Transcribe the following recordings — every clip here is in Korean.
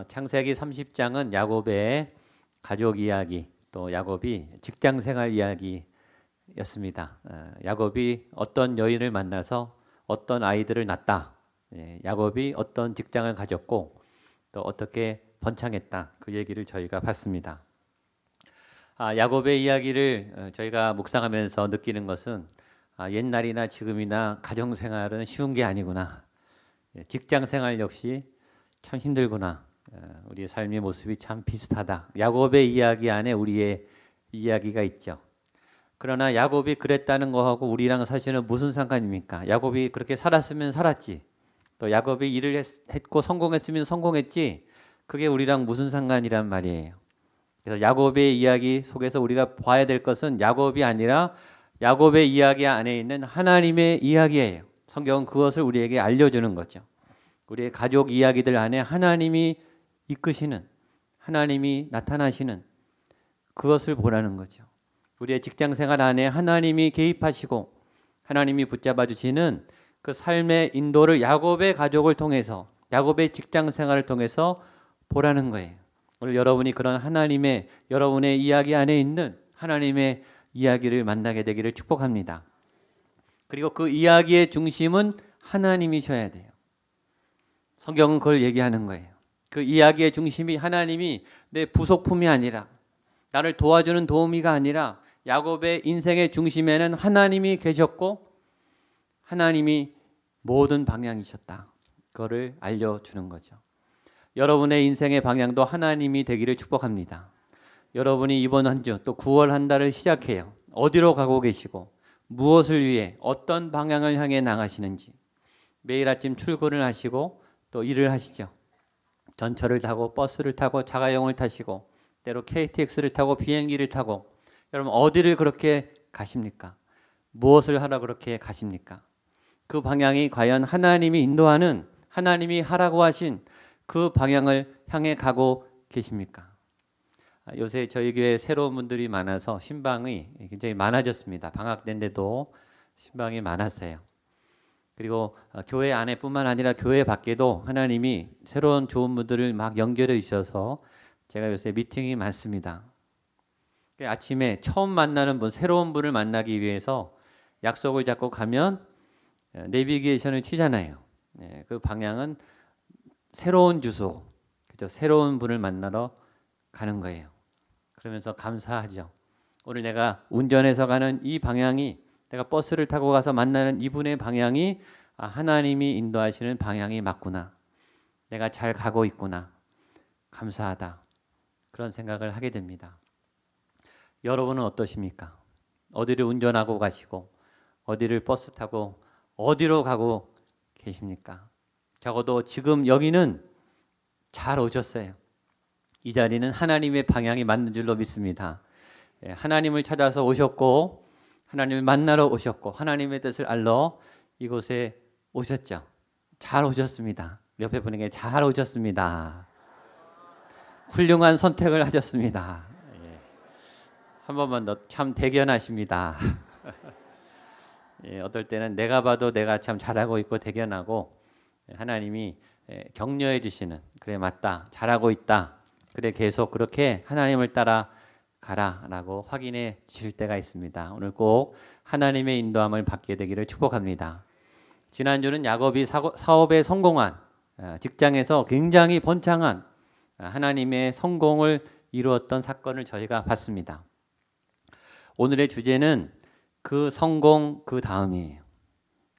창세기 30장은 야곱의 가족 이야기, 또 야곱이 직장 생활 이야기였습니다. 야곱이 어떤 여인을 만나서 어떤 아이들을 낳았다. 야곱이 어떤 직장을 가졌고 또 어떻게 번창했다. 그 얘기를 저희가 봤습니다. 야곱의 이야기를 저희가 묵상하면서 느끼는 것은 옛날이나 지금이나 가정 생활은 쉬운 게 아니구나. 직장 생활 역시 참 힘들구나. 우리의 삶의 모습이 참 비슷하다. 야곱의 이야기 안에 우리의 이야기가 있죠. 그러나 야곱이 그랬다는 거하고 우리랑 사실은 무슨 상관입니까? 야곱이 그렇게 살았으면 살았지. 또 야곱이 일을 했고 성공했으면 성공했지. 그게 우리랑 무슨 상관이란 말이에요. 그래서 야곱의 이야기 속에서 우리가 봐야 될 것은 야곱이 아니라 야곱의 이야기 안에 있는 하나님의 이야기예요. 성경은 그것을 우리에게 알려주는 거죠. 우리의 가족 이야기들 안에 하나님이 이끄시는, 하나님이 나타나시는 그것을 보라는 거죠. 우리의 직장 생활 안에 하나님이 개입하시고 하나님이 붙잡아 주시는 그 삶의 인도를 야곱의 가족을 통해서, 야곱의 직장 생활을 통해서 보라는 거예요. 오늘 여러분이 그런 하나님의, 여러분의 이야기 안에 있는 하나님의 이야기를 만나게 되기를 축복합니다. 그리고 그 이야기의 중심은 하나님이셔야 돼요. 성경은 그걸 얘기하는 거예요. 그 이야기의 중심이 하나님이 내 부속품이 아니라, 나를 도와주는 도우미가 아니라 야곱의 인생의 중심에는 하나님이 계셨고 하나님이 모든 방향이셨다. 그거를 알려주는 거죠. 여러분의 인생의 방향도 하나님이 되기를 축복합니다. 여러분이 이번 한 주 또 9월 한 달을 시작해요. 어디로 가고 계시고 무엇을 위해 어떤 방향을 향해 나가시는지, 매일 아침 출근을 하시고 또 일을 하시죠. 전철을 타고 버스를 타고 자가용을 타시고 때로 KTX를 타고 비행기를 타고 여러분 어디를 그렇게 가십니까? 무엇을 하러 그렇게 가십니까? 그 방향이 과연 하나님이 인도하는, 하나님이 하라고 하신 그 방향을 향해 가고 계십니까? 요새 저희 교회에 새로운 분들이 많아서 신방이 굉장히 많아졌습니다. 방학 때인데도 신방이 많았어요. 그리고 교회 안에뿐만 아니라 교회 밖에도 하나님이 새로운 좋은 분들을 막 연결해 주셔서 제가 요새 미팅이 많습니다. 아침에 처음 만나는 분, 새로운 분을 만나기 위해서 약속을 잡고 가면 내비게이션을 치잖아요. 그 방향은 새로운 주소, 그죠? 새로운 분을 만나러 가는 거예요. 그러면서 감사하죠. 오늘 내가 운전해서 가는 이 방향이, 내가 버스를 타고 가서 만나는 이분의 방향이 하나님이 인도하시는 방향이 맞구나. 내가 잘 가고 있구나. 감사하다. 그런 생각을 하게 됩니다. 여러분은 어떠십니까? 어디를 운전하고 가시고 어디를 버스 타고 어디로 가고 계십니까? 적어도 지금 여기는 잘 오셨어요. 이 자리는 하나님의 방향이 맞는 줄로 믿습니다. 하나님을 찾아서 오셨고 하나님을 만나러 오셨고 하나님의 뜻을 알러 이곳에 오셨죠. 잘 오셨습니다. 옆에 분에게 잘 오셨습니다. 훌륭한 선택을 하셨습니다. 한 번만 더 참 대견하십니다. 어떨 때는 내가 봐도 내가 참 잘하고 있고 대견하고 하나님이 격려해 주시는, 그래 맞다, 잘하고 있다, 그래 계속 그렇게 하나님을 따라 가라라고 확인해 주실 때가 있습니다. 오늘 꼭 하나님의 인도함을 받게 되기를 축복합니다. 지난주는 야곱이 사업에 성공한, 직장에서 굉장히 번창한 하나님의 성공을 이루었던 사건을 저희가 봤습니다. 오늘의 주제는 그 성공 그 다음이에요.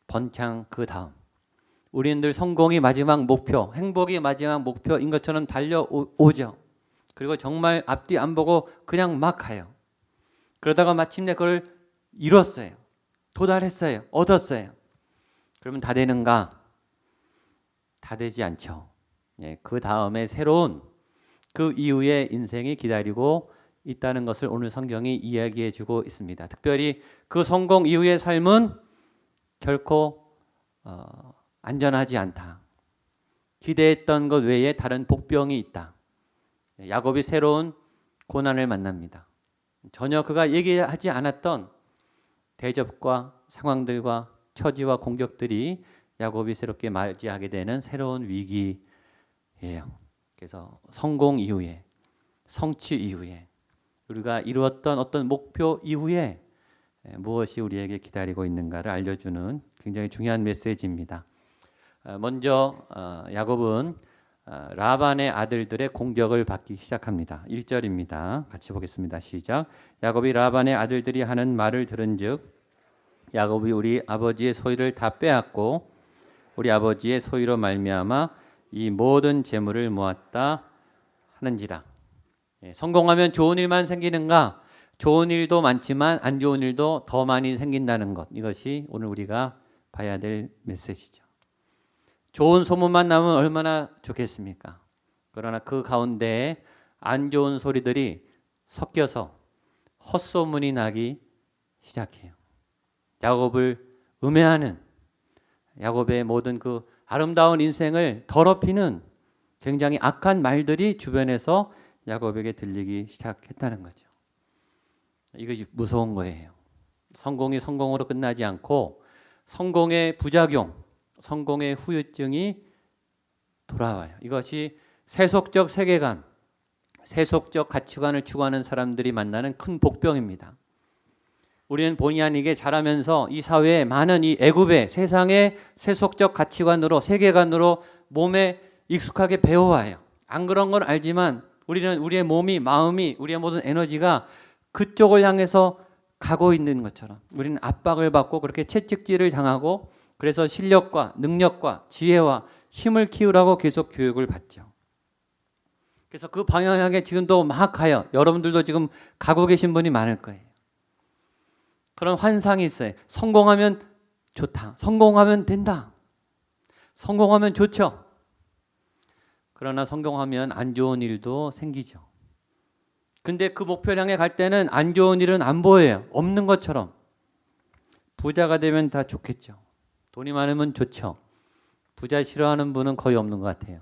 번창 그 다음. 우리들 성공이 마지막 목표, 행복이 마지막 목표인 것처럼 달려오죠. 그리고 정말 앞뒤 안 보고 그냥 막 가요. 그러다가 마침내 그걸 이뤘어요. 도달했어요. 얻었어요. 그러면 다 되는가? 다 되지 않죠. 그 다음에 새로운, 그 이후의 인생이 기다리고 있다는 것을 오늘 성경이 이야기해 주고 있습니다. 특별히 그 성공 이후의 삶은 결코 안전하지 않다. 기대했던 것 외에 다른 복병이 있다. 야곱이 새로운 고난을 만납니다. 전혀 그가 얘기하지 않았던 대접과 상황들과 처지와 공격들이 야곱이 새롭게 맞이하게 되는 새로운 위기예요. 그래서 성공 이후에, 성취 이후에, 우리가 이루었던 어떤 목표 이후에 무엇이 우리에게 기다리고 있는가를 알려주는 굉장히 중요한 메시지입니다. 먼저 야곱은 라반의 아들들의 공격을 받기 시작합니다. 1절입니다. 같이 보겠습니다. 시작. 야곱이 라반의 아들들이 하는 말을 들은즉 야곱이 우리 아버지의 소유를 다 빼앗고 우리 아버지의 소유로 말미암아 이 모든 재물을 모았다 하는지라. 성공하면 좋은 일만 생기는가? 좋은 일도 많지만 안 좋은 일도 더 많이 생긴다는 것. 이것이 오늘 우리가 봐야 될 메시지죠. 좋은 소문만 나면 얼마나 좋겠습니까? 그러나 그 가운데 안 좋은 소리들이 섞여서 헛소문이 나기 시작해요. 야곱을 음해하는, 야곱의 모든 그 아름다운 인생을 더럽히는 굉장히 악한 말들이 주변에서 야곱에게 들리기 시작했다는 거죠. 이것이 무서운 거예요. 성공이 성공으로 끝나지 않고 성공의 부작용, 성공의 후유증이 돌아와요. 이것이 세속적 세계관, 세속적 가치관을 추구하는 사람들이 만나는 큰 복병입니다. 우리는 본의 아니게 자라면서 이 사회에 많은 이 애굽의 세상의 세속적 가치관으로, 세계관으로 몸에 익숙하게 배워와요. 안 그런 건 알지만 우리는 우리의 몸이, 마음이, 우리의 모든 에너지가 그쪽을 향해서 가고 있는 것처럼 우리는 압박을 받고 그렇게 채찍질을 당하고 그래서 실력과 능력과 지혜와 힘을 키우라고 계속 교육을 받죠. 그래서 그 방향을 향해 지금도 막 가요. 여러분들도 지금 가고 계신 분이 많을 거예요. 그런 환상이 있어요. 성공하면 좋다. 성공하면 된다. 성공하면 좋죠. 그러나 성공하면 안 좋은 일도 생기죠. 근데 그 목표를 향해 갈 때는 안 좋은 일은 안 보여요. 없는 것처럼. 부자가 되면 다 좋겠죠. 돈이 많으면 좋죠. 부자 싫어하는 분은 거의 없는 것 같아요.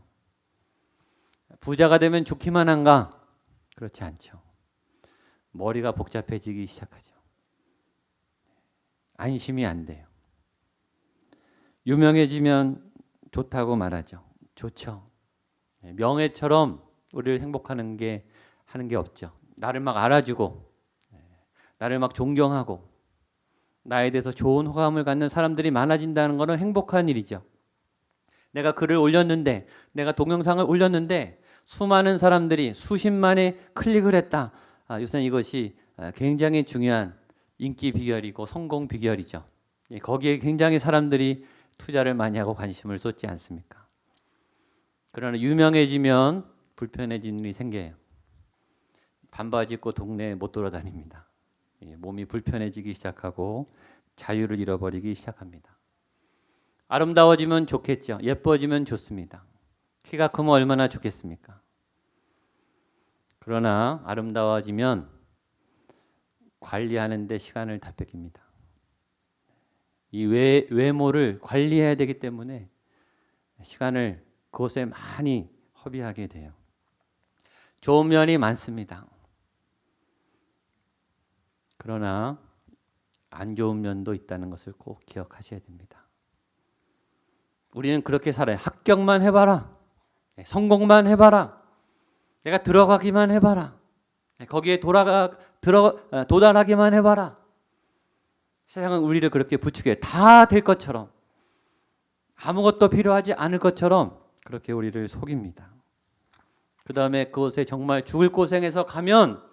부자가 되면 좋기만 한가? 그렇지 않죠. 머리가 복잡해지기 시작하죠. 안심이 안 돼요. 유명해지면 좋다고 말하죠. 좋죠. 명예처럼 우리를 행복하는 게 하는 게 없죠. 나를 막 알아주고 나를 막 존경하고 나에 대해서 좋은 호감을 갖는 사람들이 많아진다는 것은 행복한 일이죠. 내가 글을 올렸는데, 내가 동영상을 올렸는데 수많은 사람들이 수십만의 클릭을 했다. 요새는 이것이 굉장히 중요한 인기 비결이고 성공 비결이죠. 거기에 굉장히 사람들이 투자를 많이 하고 관심을 쏟지 않습니까? 그러나 유명해지면 불편해지는 일이 생겨요. 반바지 입고 동네에 못 돌아다닙니다. 몸이 불편해지기 시작하고 자유를 잃어버리기 시작합니다. 아름다워지면 좋겠죠. 예뻐지면 좋습니다. 키가 크면 얼마나 좋겠습니까? 그러나 아름다워지면 관리하는 데 시간을 다 뺏깁니다. 이 외모를 관리해야 되기 때문에 시간을 그것에 많이 허비하게 돼요. 좋은 면이 많습니다. 그러나 안 좋은 면도 있다는 것을 꼭 기억하셔야 됩니다. 우리는 그렇게 살아요. 합격만 해봐라. 성공만 해봐라. 내가 들어가기만 해봐라. 거기에 도달하기만 해봐라. 세상은 우리를 그렇게 부추겨요. 다 될 것처럼. 아무것도 필요하지 않을 것처럼 그렇게 우리를 속입니다. 그 다음에 그곳에 정말 죽을 고생해서 가면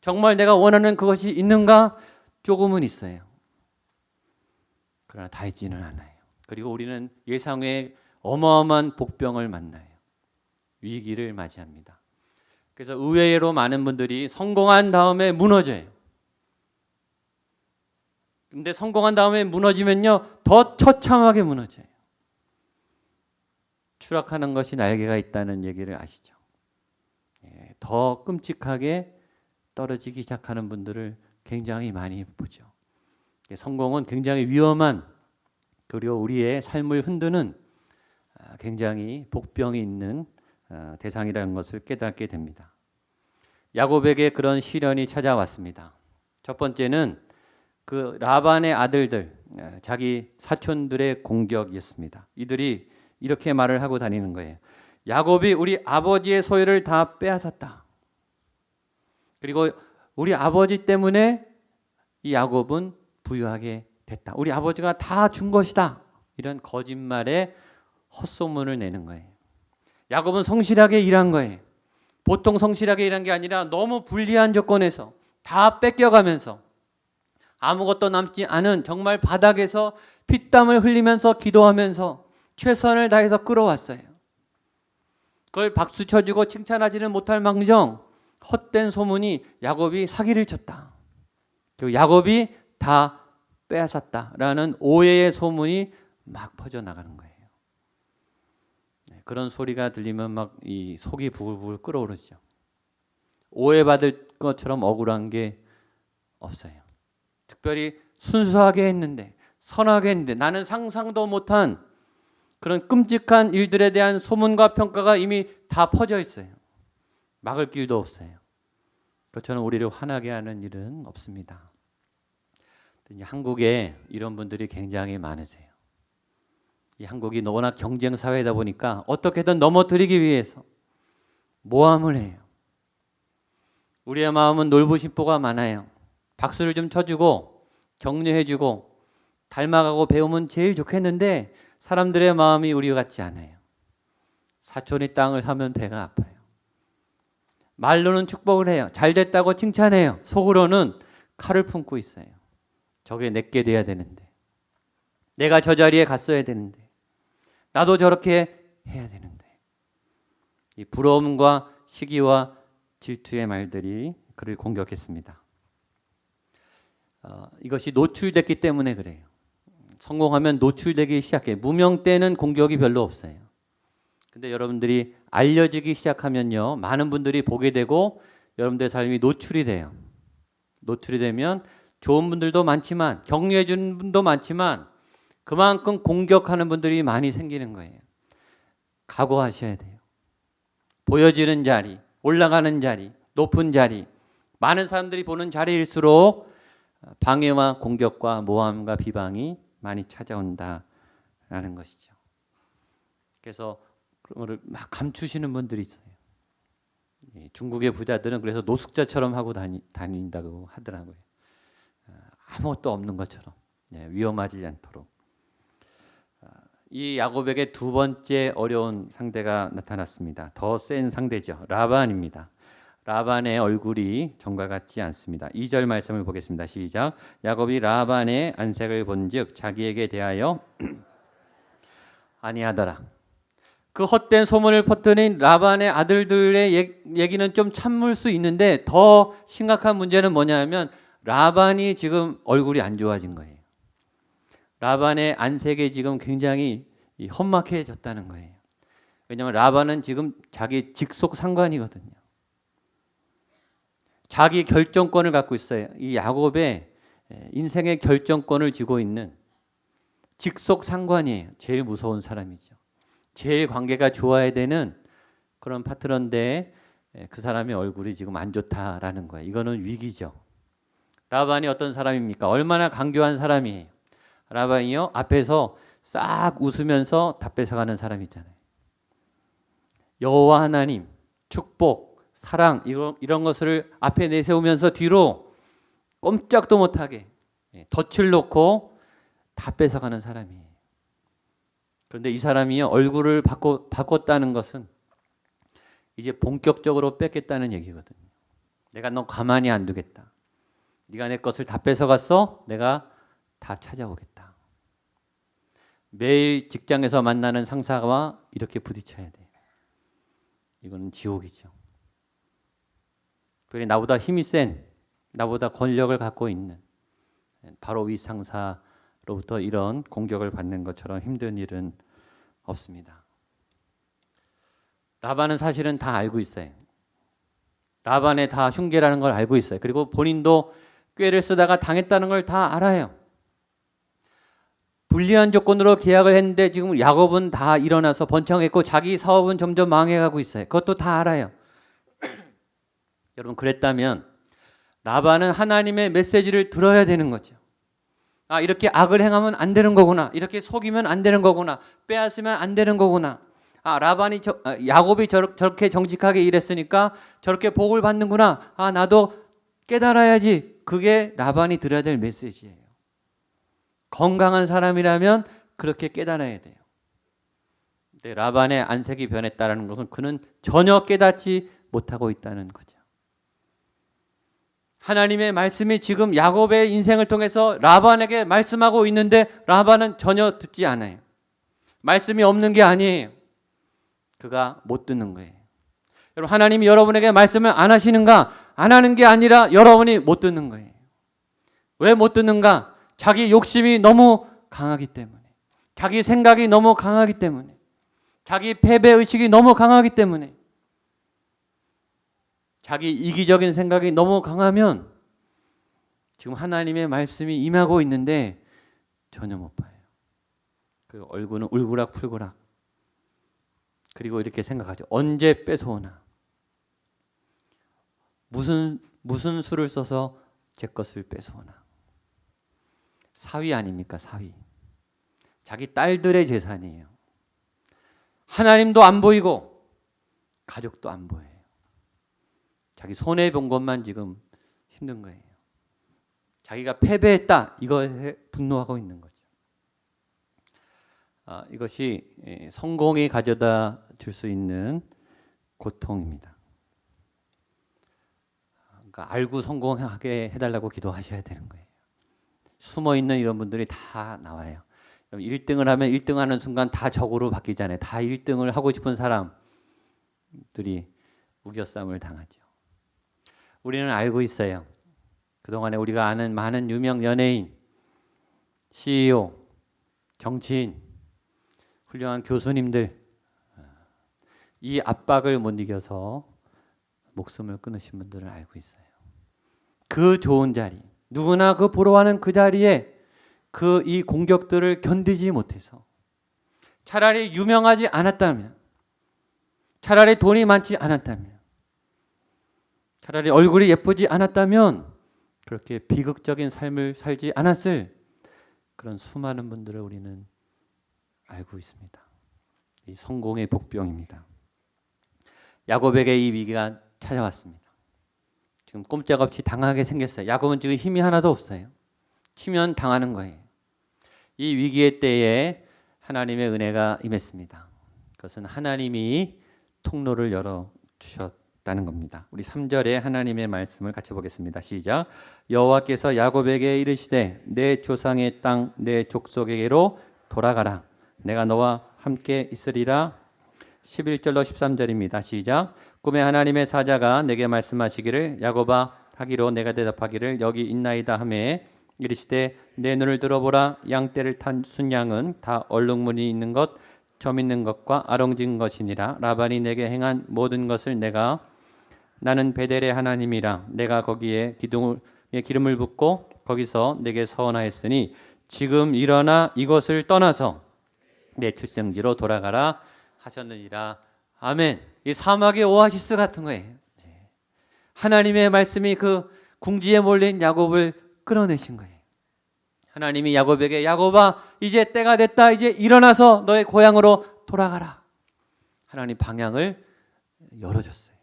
정말 내가 원하는 그것이 있는가? 조금은 있어요. 그러나 다 있지는 않아요. 그리고 우리는 예상 외에 어마어마한 복병을 만나요. 위기를 맞이합니다. 그래서 의외로 많은 분들이 성공한 다음에 무너져요. 근데 성공한 다음에 무너지면요, 더 처참하게 무너져요. 추락하는 것이 날개가 있다는 얘기를 아시죠? 더 끔찍하게 떨어지기 시작하는 분들을 굉장히 많이 보죠. 성공은 굉장히 위험한, 그리고 우리의 삶을 흔드는 굉장히 복병이 있는 대상이라는 것을 깨닫게 됩니다. 야곱에게 그런 시련이 찾아왔습니다. 첫 번째는 그 라반의 아들들, 자기 사촌들의 공격이었습니다. 이들이 이렇게 말을 하고 다니는 거예요. 야곱이 우리 아버지의 소유를 다 빼앗았다. 그리고 우리 아버지 때문에 이 야곱은 부유하게 됐다. 우리 아버지가 다 준 것이다. 이런 거짓말에 헛소문을 내는 거예요. 야곱은 성실하게 일한 거예요. 보통 성실하게 일한 게 아니라 너무 불리한 조건에서 다 뺏겨가면서 아무것도 남지 않은 정말 바닥에서 피땀을 흘리면서 기도하면서 최선을 다해서 끌어왔어요. 그걸 박수 쳐주고 칭찬하지는 못할 망정 헛된 소문이 야곱이 사기를 쳤다. 그리고 야곱이 다 빼앗았다라는 오해의 소문이 막 퍼져나가는 거예요. 그런 소리가 들리면 막 이 속이 부글부글 끓어오르죠. 오해받을 것처럼 억울한 게 없어요. 특별히 순수하게 했는데, 선하게 했는데, 나는 상상도 못한 그런 끔찍한 일들에 대한 소문과 평가가 이미 다 퍼져 있어요. 막을 길도 없어요. 그처럼 우리를 화나게 하는 일은 없습니다. 한국에 이런 분들이 굉장히 많으세요. 이 한국이 워낙 경쟁 사회다 보니까 어떻게든 넘어뜨리기 위해서 모함을 해요. 우리의 마음은 놀부심보가 많아요. 박수를 좀 쳐주고 격려해주고 닮아가고 배우면 제일 좋겠는데 사람들의 마음이 우리 같지 않아요. 사촌이 땅을 사면 배가 아파요. 말로는 축복을 해요. 잘 됐다고 칭찬해요. 속으로는 칼을 품고 있어요. 저게 내게 돼야 되는데, 내가 저 자리에 갔어야 되는데, 나도 저렇게 해야 되는데, 이 부러움과 시기와 질투의 말들이 그를 공격했습니다. 이것이 노출됐기 때문에 그래요. 성공하면 노출되기 시작해요. 무명 때는 공격이 별로 없어요. 근데 여러분들이 알려지기 시작하면요, 많은 분들이 보게 되고 여러분들의 삶이 노출이 돼요. 노출이 되면 좋은 분들도 많지만, 격려해 주는 분도 많지만 그만큼 공격하는 분들이 많이 생기는 거예요. 각오하셔야 돼요. 보여지는 자리, 올라가는 자리, 높은 자리, 많은 사람들이 보는 자리일수록 방해와 공격과 모함과 비방이 많이 찾아온다라는 것이죠. 그래서 그걸 막 감추시는 분들이 있어요. 중국의 부자들은 그래서 노숙자처럼 하고 다닌다고 하더라고요. 아무것도 없는 것처럼, 위험하지 않도록. 이 야곱에게 두 번째 어려운 상대가 나타났습니다. 더 센 상대죠. 라반입니다. 라반의 얼굴이 전과 같지 않습니다. 2절 말씀을 보겠습니다. 시작. 야곱이 라반의 안색을 본즉 자기에게 대하여 아니하더라. 그 헛된 소문을 퍼뜨린 라반의 아들들의 얘기는 좀 참을 수 있는데 더 심각한 문제는 뭐냐면 라반이 지금 얼굴이 안 좋아진 거예요. 라반의 안색이 지금 굉장히 험악해졌다는 거예요. 왜냐하면 라반은 지금 자기 직속 상관이거든요. 자기 결정권을 갖고 있어요. 이 야곱의 인생의 결정권을 쥐고 있는 직속 상관이에요. 제일 무서운 사람이죠. 제일 관계가 좋아야 되는 그런 파트너인데 그 사람의 얼굴이 지금 안 좋다라는 거예요. 이거는 위기죠. 라반이 어떤 사람입니까? 얼마나 강교한 사람이에요. 라반이요, 앞에서 싹 웃으면서 다 뺏어가는 사람이잖아요. 여호와 하나님, 축복, 사랑 이런 것을 앞에 내세우면서 뒤로 꼼짝도 못하게 덫을 놓고 다 뺏어가는 사람이에요. 그런데 이 사람이요, 얼굴을 바꿨다는 것은 이제 본격적으로 뺏겠다는 얘기거든요. 내가 너 가만히 안 두겠다. 네가 내 것을 다 뺏어갔어? 내가 다 찾아오겠다. 매일 직장에서 만나는 상사와 이렇게 부딪혀야 돼요. 이거는 지옥이죠. 그래, 나보다 힘이 센, 나보다 권력을 갖고 있는 바로 위 상사로부터 이런 공격을 받는 것처럼 힘든 일은 없습니다. 라반은 사실은 다 알고 있어요. 라반의 다 흉계라는 걸 알고 있어요. 그리고 본인도 꾀를 쓰다가 당했다는 걸 다 알아요. 불리한 조건으로 계약을 했는데 지금 야곱은 다 일어나서 번창했고 자기 사업은 점점 망해가고 있어요. 그것도 다 알아요. 여러분, 그랬다면 라반은 하나님의 메시지를 들어야 되는 거죠. 아, 이렇게 악을 행하면 안 되는 거구나. 이렇게 속이면 안 되는 거구나. 빼앗으면 안 되는 거구나. 야곱이 저렇게 정직하게 일했으니까 저렇게 복을 받는구나. 나도 깨달아야지. 그게 라반이 들어야 될 메시지예요. 건강한 사람이라면 그렇게 깨달아야 돼요. 근데 라반의 안색이 변했다는 것은 그는 전혀 깨닫지 못하고 있다는 거죠. 하나님의 말씀이 지금 야곱의 인생을 통해서 라반에게 말씀하고 있는데 라반은 전혀 듣지 않아요. 말씀이 없는 게 아니에요. 그가 못 듣는 거예요. 여러분, 하나님이 여러분에게 말씀을 안 하시는가? 안 하는 게 아니라 여러분이 못 듣는 거예요. 왜 못 듣는가? 자기 욕심이 너무 강하기 때문에, 자기 생각이 너무 강하기 때문에, 자기 패배의식이 너무 강하기 때문에, 자기 이기적인 생각이 너무 강하면 지금 하나님의 말씀이 임하고 있는데 전혀 못 봐요. 그 얼굴은 울그락불그락. 그리고 이렇게 생각하죠. 언제 뺏어오나? 무슨 수를 써서 제 것을 뺏어오나? 사위 아닙니까? 사위. 자기 딸들의 재산이에요. 하나님도 안 보이고 가족도 안 보여요. 자기 손해 본 것만 지금 힘든 거예요. 자기가 패배했다, 이거에 분노하고 있는 거죠. 이것이 성공이 가져다 줄 수 있는 고통입니다. 그러니까 알고 성공하게 해달라고 기도하셔야 되는 거예요. 숨어 있는 이런 분들이 다 나와요. 1등을 하면 1등 하는 순간 다 적으로 바뀌잖아요. 다 1등을 하고 싶은 사람들이 우겨쌈을 당하죠. 우리는 알고 있어요. 그동안에 우리가 아는 많은 유명 연예인, CEO, 정치인, 훌륭한 교수님들, 이 압박을 못 이겨서 목숨을 끊으신 분들을 알고 있어요. 그 좋은 자리, 누구나 그 부러워하는 그 자리에 이 공격들을 견디지 못해서, 차라리 유명하지 않았다면, 차라리 돈이 많지 않았다면, 차라리 얼굴이 예쁘지 않았다면 그렇게 비극적인 삶을 살지 않았을 그런 수많은 분들을 우리는 알고 있습니다. 이 성공의 복병입니다. 야곱에게 이 위기가 찾아왔습니다. 지금 꼼짝없이 당하게 생겼어요. 야곱은 지금 힘이 하나도 없어요. 치면 당하는 거예요. 이 위기의 때에 하나님의 은혜가 임했습니다. 그것은 하나님이 통로를 열어주셨다는 겁니다. 우리 3절에 하나님의 말씀을 같이 보겠습니다. 시작. 여호와께서 야곱에게 이르시되 내 조상의 땅 내 족속에게로 돌아가라. 내가 너와 함께 있으리라. 11절로 13절입니다. 시작. 꿈에 하나님의 사자가 내게 말씀하시기를 야곱아 하기로 내가 대답하기를 여기 있나이다 하매 이르시되 내 눈을 들어보라. 양떼를 탄 순양은 다 얼룩무늬 있는 것 점 있는 것과 아롱진 것이니라. 라반이 내게 행한 모든 것을 나는 베델의 하나님이라. 내가 거기에 기름을 붓고 거기서 내게 서원하였으니 지금 일어나 이것을 떠나서 내 출생지로 돌아가라 하셨느니라. 아멘. 이 사막의 오아시스 같은 거예요. 하나님의 말씀이 그 궁지에 몰린 야곱을 끌어내신 거예요. 하나님이 야곱에게 야곱아 이제 때가 됐다. 이제 일어나서 너의 고향으로 돌아가라. 하나님 방향을 열어줬어요.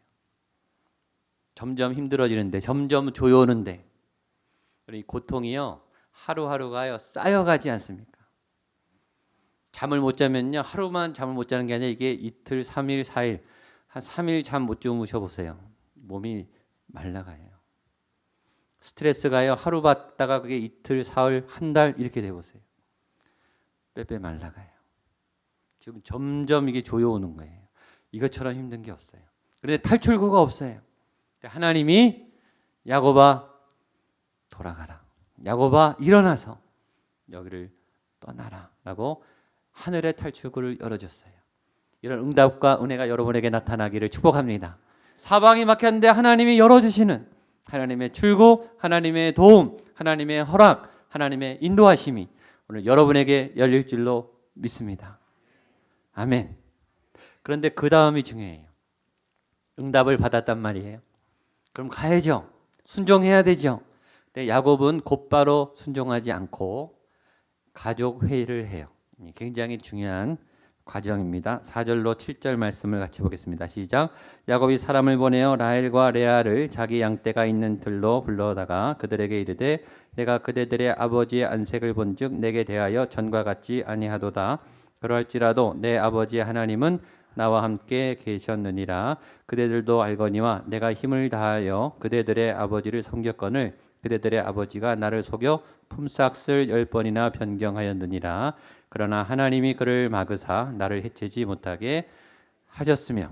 점점 힘들어지는데, 점점 조여오는데 이 고통이요 하루하루가요 쌓여가지 않습니까? 잠을 못 자면요, 하루만 잠을 못 자는 게 아니라 이게 이틀, 3일, 4일, 한 3일 잠 못 주무셔 보세요. 몸이 말라가요. 스트레스가요 하루 받다가 그게 이틀, 사흘, 한 달 이렇게 돼 보세요. 빼빼 말라가요. 지금 점점 이게 조여오는 거예요. 이것처럼 힘든 게 없어요. 그런데 탈출구가 없어요. 하나님이 야곱아 돌아가라. 야곱아 일어나서 여기를 떠나라 라고 하늘의 탈출구를 열어줬어요. 이런 응답과 은혜가 여러분에게 나타나기를 축복합니다. 사방이 막혔는데 하나님이 열어주시는 하나님의 출구, 하나님의 도움, 하나님의 허락, 하나님의 인도하심이 오늘 여러분에게 열릴 줄로 믿습니다. 아멘. 그런데 그 다음이 중요해요. 응답을 받았단 말이에요. 그럼 가야죠. 순종해야 되죠. 근데 야곱은 곧바로 순종하지 않고 가족 회의를 해요. 굉장히 중요한 과정입니다. 4절로 7절 말씀을 같이 보겠습니다. 시작. 야곱이 사람을 보내어 라헬과 레아를 자기 양떼가 있는 들로 불러다가 그들에게 이르되 내가 그대들의 아버지의 안색을 본즉 내게 대하여 전과 같지 아니하도다. 그러할지라도 내 아버지 하나님은 나와 함께 계셨느니라. 그대들도 알거니와 내가 힘을 다하여 그대들의 아버지를 섬겼거늘 그대들의 아버지가 나를 속여 품삯을 10번이나 변경하였느니라. 그러나 하나님이 그를 막으사 나를 해치지 못하게 하셨으며.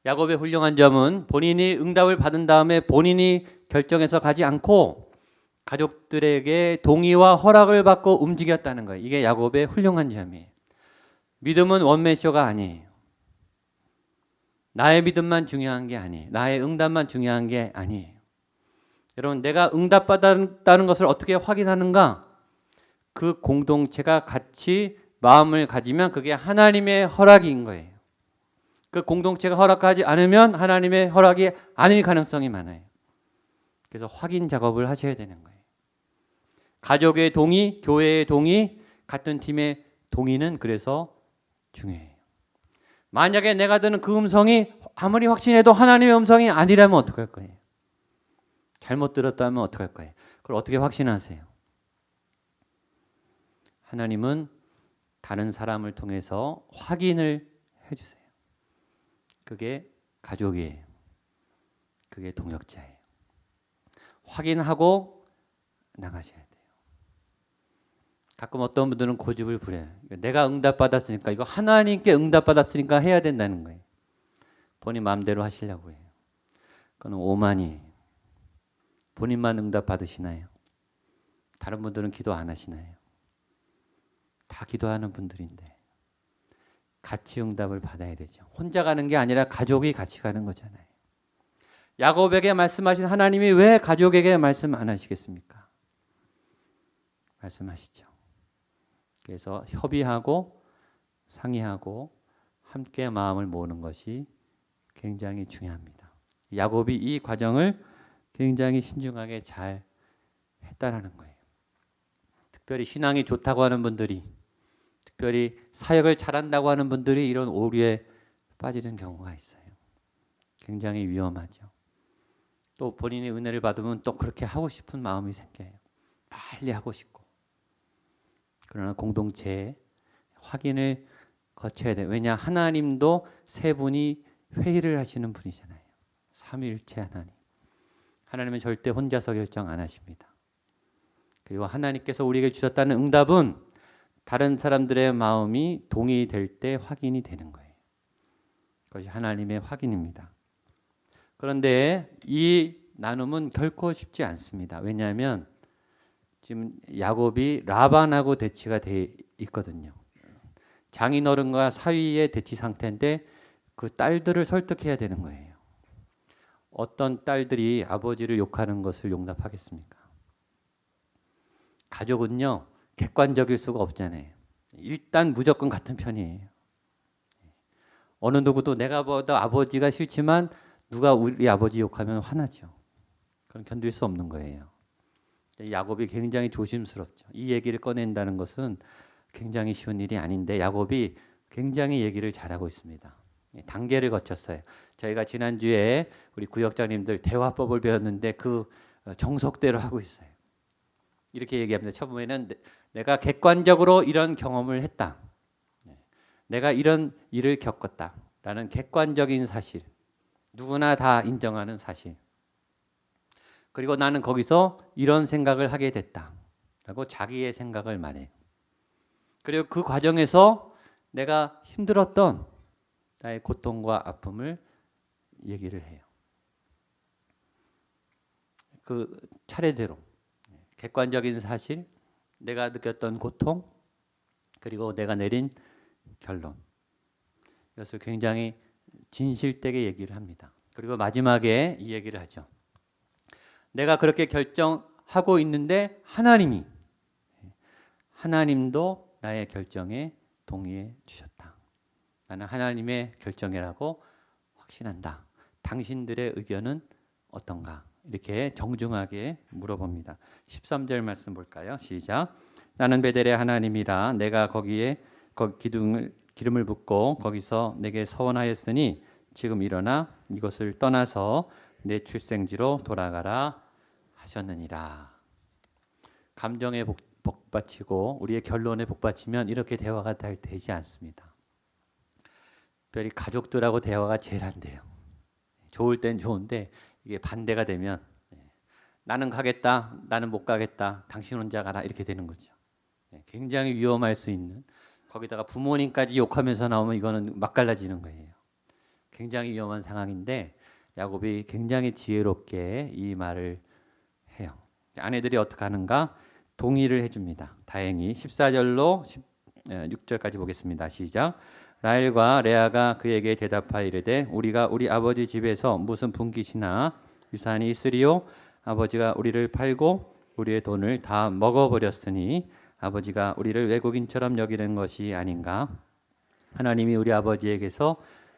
야곱의 훌륭한 점은 본인이 응답을 받은 다음에 본인이 결정해서 가지 않고 가족들에게 동의와 허락을 받고 움직였다는 거예요. 이게 야곱의 훌륭한 점이에요. 믿음은 원맨쇼가 아니에요. 나의 믿음만 중요한 게 아니에요. 나의 응답만 중요한 게 아니에요. 여러분, 내가 응답받았다는 것을 어떻게 확인하는가? 그 공동체가 같이 마음을 가지면 그게 하나님의 허락인 거예요. 그 공동체가 허락하지 않으면 하나님의 허락이 아닐 가능성이 많아요. 그래서 확인 작업을 하셔야 되는 거예요. 가족의 동의, 교회의 동의, 같은 팀의 동의는 그래서 중요해요. 만약에 내가 듣는 그 음성이 아무리 확신해도 하나님의 음성이 아니라면 어떡할 거예요? 잘못 들었다면 어떡할 거예요? 그걸 어떻게 확신하세요? 하나님은 다른 사람을 통해서 확인을 해주세요. 그게 가족이에요. 그게 동역자예요. 확인하고 나가셔야 돼요. 가끔 어떤 분들은 고집을 부려요. 내가 응답받았으니까, 이거 하나님께 응답받았으니까 해야 된다는 거예요. 본인 마음대로 하시려고 해요. 그건 오만이에요. 본인만 응답 받으시나요? 다른 분들은 기도 안 하시나요? 다 기도하는 분들인데 같이 응답을 받아야 되죠. 혼자 가는 게 아니라 가족이 같이 가는 거잖아요. 야곱에게 말씀하신 하나님이 왜 가족에게 말씀 안 하시겠습니까? 말씀하시죠. 그래서 협의하고 상의하고 함께 마음을 모으는 것이 굉장히 중요합니다. 야곱이 이 과정을 굉장히 신중하게 잘 했다라는 거예요. 특별히 신앙이 좋다고 하는 분들이, 특별히 사역을 잘한다고 하는 분들이 이런 오류에 빠지는 경우가 있어요. 굉장히 위험하죠. 또 본인이 은혜를 받으면 또 그렇게 하고 싶은 마음이 생겨요. 빨리 하고 싶고. 그러나 공동체에 확인을 거쳐야 돼요. 왜냐, 하나님도 세 분이 회의를 하시는 분이잖아요. 삼위일체 하나님. 하나님은 절대 혼자서 결정 안 하십니다. 그리고 하나님께서 우리에게 주셨다는 응답은 다른 사람들의 마음이 동의될 때 확인이 되는 거예요. 그것이 하나님의 확인입니다. 그런데 이 나눔은 결코 쉽지 않습니다. 왜냐하면 지금 야곱이 라반하고 대치가 돼 있거든요. 장인어른과 사위의 대치 상태인데 그 딸들을 설득해야 되는 거예요. 어떤 딸들이 아버지를 욕하는 것을 용납하겠습니까? 가족은요, 객관적일 수가 없잖아요. 일단 무조건 같은 편이에요. 어느 누구도 내가 보다 아버지가 싫지만 누가 우리 아버지 욕하면 화나죠. 그건 견딜 수 없는 거예요. 야곱이 굉장히 조심스럽죠. 이 얘기를 꺼낸다는 것은 굉장히 쉬운 일이 아닌데 야곱이 굉장히 얘기를 잘하고 있습니다. 단계를 거쳤어요. 저희가 지난주에 우리 구역장님들 대화법을 배웠는데 그 정석대로 하고 있어요. 이렇게 얘기합니다. 처음에는 내가 객관적으로 이런 경험을 했다. 내가 이런 일을 겪었다. 라는 객관적인 사실. 누구나 다 인정하는 사실. 그리고 나는 거기서 이런 생각을 하게 됐다. 라고 자기의 생각을 말해요. 그리고 그 과정에서 내가 힘들었던 나의 고통과 아픔을 얘기를 해요. 그 차례대로 객관적인 사실, 내가 느꼈던 고통, 그리고 내가 내린 결론. 이것을 굉장히 진실되게 얘기를 합니다. 그리고 마지막에 이 얘기를 하죠. 내가 그렇게 결정하고 있는데 하나님도 나의 결정에 동의해 주셨다. 나는 하나님의 결정이라고 확신한다. 당신들의 의견은 어떤가? 이렇게 정중하게 물어봅니다. 13절 말씀 볼까요? 시작. 나는 베델의 하나님이라 내가 거기에 기름을 붓고 거기서 내게 서원하였으니 지금 일어나 이것을 떠나서 내 출생지로 돌아가라 하셨느니라. 감정에 복받치고 우리의 결론에 복받치면 이렇게 대화가 잘 되지 않습니다. 특별히 가족들하고 대화가 제일 안 돼요. 좋을 땐 좋은데 이게 반대가 되면 나는 가겠다, 나는 못 가겠다, 당신 혼자 가라 이렇게 되는 거죠. 굉장히 위험할 수 있는, 거기다가 부모님까지 욕하면서 나오면 이거는 맛갈라지는 거예요. 굉장히 위험한 상황인데 야곱이 굉장히 지혜롭게 이 말을 해요. 아내들이 어떻게 하는가? 동의를 해줍니다. 다행히 14절로 16절까지 보겠습니다. 시작. 라헬과 레아가 그에게 대답하여 이르되 우리가 우리 아버지 집에서 무슨 분깃이나 유산이 있으리요? 아버지가 우리를 팔고 우리의 돈을 다 먹어버렸으니 아버지가 우리를 외국인처럼 여기는 것이 아닌가? 하나님이 우리 아버지에게서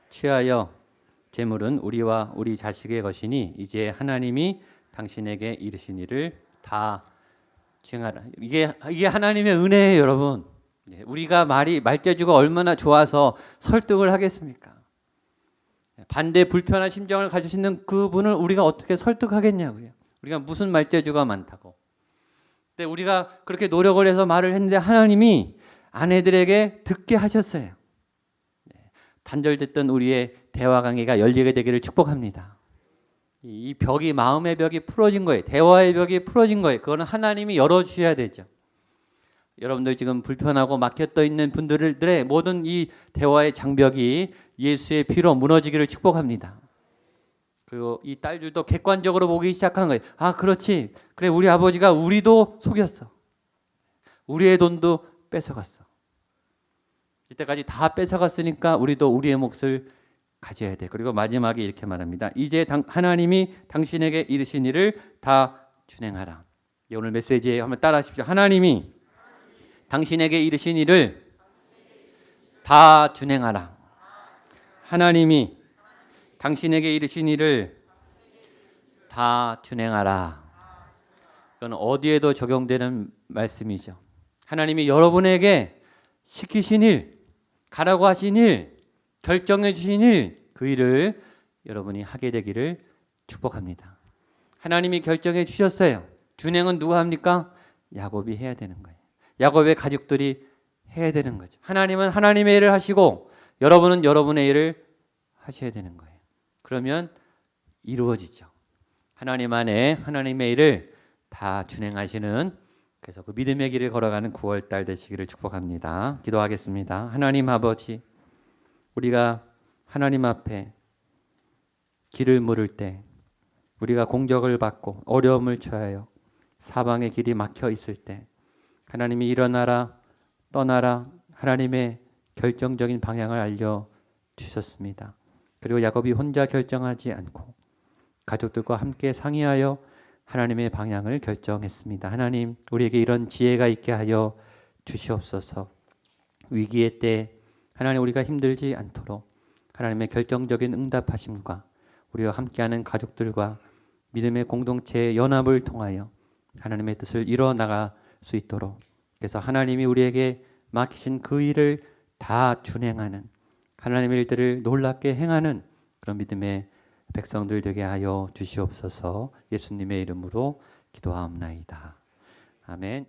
취하여 재물은 우리와 우리 자식의 것이니 이제 하나님이 당신에게 이르신 일을 다 수행하라. 이게 하나님의 은혜예요, 여러분. 우리가 말재주가 얼마나 좋아서 설득을 하겠습니까? 반대 불편한 심정을 가지시는 그분을 우리가 어떻게 설득하겠냐고요. 우리가 무슨 말재주가 많다고. 근데 우리가 그렇게 노력을 해서 말을 했는데 하나님이 아내들에게 듣게 하셨어요. 단절됐던 우리의 대화 관계가 열리게 되기를 축복합니다. 이 벽이, 마음의 벽이 풀어진 거예요. 대화의 벽이 풀어진 거예요. 그거는 하나님이 열어주셔야 되죠. 여러분들 지금 불편하고 막혀떠 있는 분들의 모든 이 대화의 장벽이 예수의 피로 무너지기를 축복합니다. 그리고 이 딸들도 객관적으로 보기 시작한 거예요. 아, 그렇지. 그래, 우리 아버지가 우리도 속였어. 우리의 돈도 뺏어갔어. 이때까지 다 뺏어갔으니까 우리도 우리의 몫을 가져야 돼. 그리고 마지막에 이렇게 말합니다. 이제 하나님이 당신에게 이르신 일을 다 준행하라. 오늘 메시지에 한번 따라하십시오. 하나님이 당신에게 이르신 일을 다 준행하라. 하나님이 당신에게 이르신 일을 다 준행하라. 그건 어디에도 적용되는 말씀이죠. 하나님이 여러분에게 시키신 일, 가라고 하신 일, 결정해 주신 일, 그 일을 여러분이 하게 되기를 축복합니다. 하나님이 결정해 주셨어요. 준행은 누가 합니까? 야곱이 해야 되는 거예요. 야곱의 가족들이 해야 되는 거죠. 하나님은 하나님의 일을 하시고 여러분은 여러분의 일을 하셔야 되는 거예요. 그러면 이루어지죠. 하나님 안에 하나님의 일을 다 준행하시는, 그래서 그 믿음의 길을 걸어가는 9월달 되시기를 축복합니다. 기도하겠습니다. 하나님 아버지, 우리가 하나님 앞에 길을 물을 때, 우리가 공격을 받고 어려움을 처하여 사방의 길이 막혀 있을 때 하나님이 일어나라, 떠나라, 하나님의 결정적인 방향을 알려주셨습니다. 그리고 야곱이 혼자 결정하지 않고 가족들과 함께 상의하여 하나님의 방향을 결정했습니다. 하나님, 우리에게 이런 지혜가 있게 하여 주시옵소서. 위기의 때 하나님, 우리가 힘들지 않도록 하나님의 결정적인 응답하심과 우리와 함께하는 가족들과 믿음의 공동체의 연합을 통하여 하나님의 뜻을 이뤄나갈 수 있도록, 그래서 하나님이 우리에게 맡기신 그 일을 다 준행하는, 하나님의 일들을 놀랍게 행하는 그런 믿음의 백성들 되게 하여 주시옵소서. 예수님의 이름으로 기도하옵나이다. 아멘.